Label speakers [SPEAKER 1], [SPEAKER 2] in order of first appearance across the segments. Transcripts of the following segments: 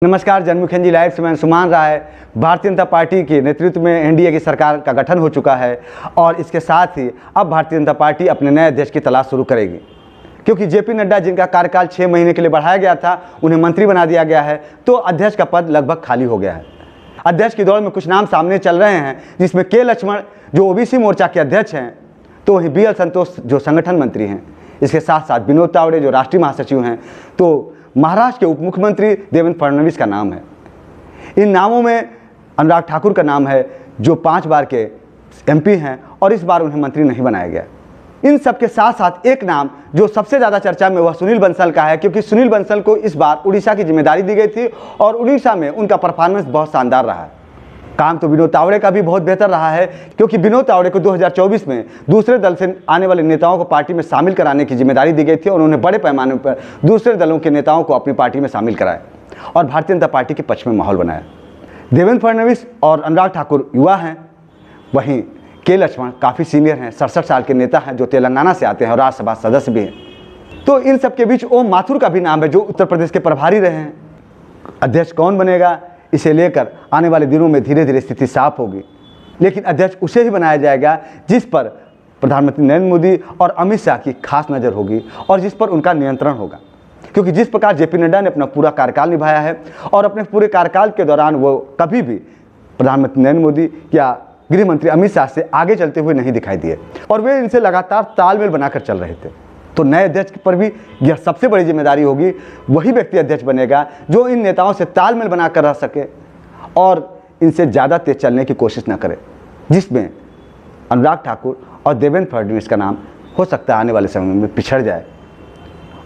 [SPEAKER 1] नमस्कार, जनमुखी लाइव से मैं सुमान राय। भारतीय जनता पार्टी के नेतृत्व में एनडीए की सरकार का गठन हो चुका है और इसके साथ ही अब भारतीय जनता पार्टी अपने नए अध्यक्ष की तलाश शुरू करेगी, क्योंकि जेपी नड्डा जिनका कार्यकाल 6 महीने के लिए बढ़ाया गया था, उन्हें मंत्री बना दिया गया है, तो अध्यक्ष का पद लगभग खाली हो गया है। अध्यक्ष की दौड़ में कुछ नाम सामने चल रहे हैं, जिसमें के लक्ष्मण जो ओबीसी मोर्चा के अध्यक्ष हैं, तो वहीं BL संतोष जो संगठन मंत्री हैं, इसके साथ साथ विनोद तावड़े जो राष्ट्रीय महासचिव हैं, तो महाराष्ट्र के उप मुख्यमंत्री देवेंद्र फडणवीस का नाम है। इन नामों में अनुराग ठाकुर का नाम है, जो 5 बार के MP हैं और इस बार उन्हें मंत्री नहीं बनाया गया। इन सब के साथ साथ एक नाम जो सबसे ज़्यादा चर्चा में वह सुनील बंसल का है, क्योंकि सुनील बंसल को इस बार उड़ीसा की जिम्मेदारी दी गई थी और उड़ीसा में उनका परफॉर्मेंस बहुत शानदार रहा है। काम तो विनोद तावड़े का भी बहुत बेहतर रहा है, क्योंकि विनोद तावड़े को 2024 में दूसरे दल से आने वाले नेताओं को पार्टी में शामिल कराने की जिम्मेदारी दी गई थी और उन्होंने बड़े पैमाने पर दूसरे दलों के नेताओं को अपनी पार्टी में शामिल कराया और भारतीय जनता पार्टी के पक्ष में माहौल बनाया। देवेंद्र फडणवीस और अनुराग ठाकुर युवा हैं, वहीं के लक्ष्मण काफ़ी सीनियर हैं, 67 साल के नेता हैं जो तेलंगाना से आते हैं और राज्यसभा सदस्य भी हैं। तो इन सबके बीच ओम माथुर का भी नाम है, जो उत्तर प्रदेश के प्रभारी रहे हैं। अध्यक्ष कौन बनेगा, इसे लेकर आने वाले दिनों में धीरे धीरे स्थिति साफ होगी, लेकिन अध्यक्ष उसे ही बनाया जाएगा जिस पर प्रधानमंत्री नरेंद्र मोदी और अमित शाह की खास नज़र होगी और जिस पर उनका नियंत्रण होगा। क्योंकि जिस प्रकार जेपी नड्डा ने अपना पूरा कार्यकाल निभाया है और अपने पूरे कार्यकाल के दौरान वो कभी भी प्रधानमंत्री नरेंद्र मोदी या गृह मंत्री अमित शाह से आगे चलते हुए नहीं दिखाई दिए और वे इनसे लगातार तालमेल बनाकर चल रहे थे, तो नए अध्यक्ष पर भी यह सबसे बड़ी जिम्मेदारी होगी। वही व्यक्ति अध्यक्ष बनेगा जो इन नेताओं से तालमेल बनाकर रह सके और इनसे ज़्यादा तेज चलने की कोशिश न करे, जिसमें अनुराग ठाकुर और देवेंद्र फडणवीस का नाम हो सकता है आने वाले समय में पिछड़ जाए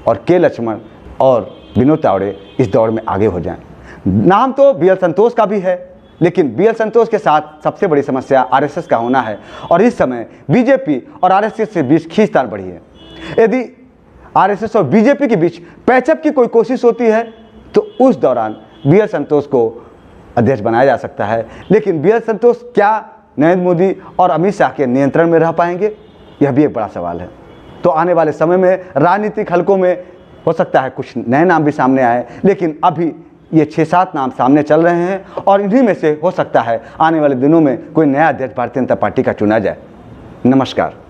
[SPEAKER 1] और के लक्ष्मण और विनोद तावड़े इस दौड़ में आगे हो जाएं। नाम तो BL संतोष का भी है, लेकिन BL संतोष के साथ सबसे बड़ी समस्या RSS का होना है और इस समय बीजेपी और RSS के बीच खींचतान बढ़ी है। यदि RSS और बीजेपी के बीच पैचअप की कोई कोशिश होती है तो उस दौरान BL संतोष को अध्यक्ष बनाया जा सकता है, लेकिन BL संतोष क्या नरेंद्र मोदी और अमित शाह के नियंत्रण में रह पाएंगे, यह भी एक बड़ा सवाल है। तो आने वाले समय में राजनीतिक हलकों में हो सकता है कुछ नए नाम भी सामने आए, लेकिन अभी ये 6-7 नाम सामने चल रहे हैं और इन्हीं में से हो सकता है आने वाले दिनों में कोई नया अध्यक्ष भारतीय जनता पार्टी का चुना जाए। नमस्कार।